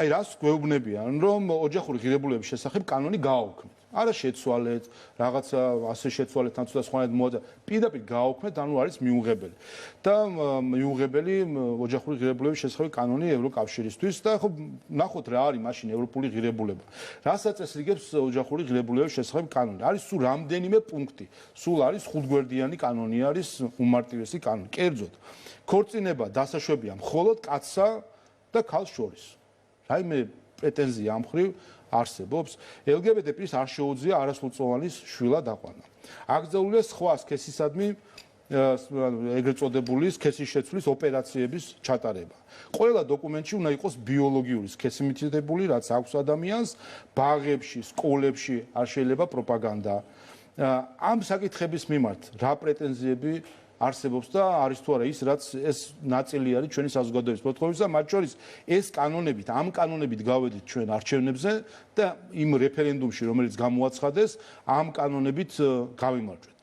აი რას გვეუბნებიან, რომ ოჯახური ღირებულების შესახებ კანონი გააუქმეთ. არა შეცვალეთ, რაღაცა ასე შეცვალეთ ან ცოტა სხვანაირად მოადა. პირდაპირ გააუქმეთ, ანუ არის მიუღებელი. და მიუღებელი ოჯახური ღირებულების შესახებ კანონი ევროკავშირისთვის და ხო ნახოთ რა არის მაშინ ევროპული ღირებულება. რა საწესრიგებს ოჯახური ღირებულების შესახებ კანონი? არის სულ რამდენიმე პუნქტი. სულ არის 5 გვერდიანი კანონი, არის უმარტივესი კანონი. კერძოდ, ქორწინება დასაშვებია მხოლოდ კაცსა და ქალს შორის. რაიმე პრეტენზია ამ მხრივ არსებობს. LGBT პლუს არ შეუძლია არასრულწლოვანის შვილად აყვანა. აკრძალულია სხვა სქესისადმი ეგრეთ წოდებული სქესის შეცვლის ოპერაციების ჩატარება. ყველა დოკუმენტში უნდა იყოს ბიოლოგიური სქესი მითითებული, რაც აქვს ადამიანს, ბაღებში, სკოლებში არ შეიძლება პროპაგანდა. ამ საკითხების მიმართ რა პრეტენზიები არსებობს და არის თუ არა ის, რაც ეს ნაწილი არის ჩვენი საზოგადოების მოთხოვნისა, მათ შორის ეს კანონებით, ამ კანონებით გავედით ჩვენ არჩევნებზე და იმ რეფერენდუმში, რომელიც გამოაცხადეს, ამ კანონებით გავიმარჯვეთ.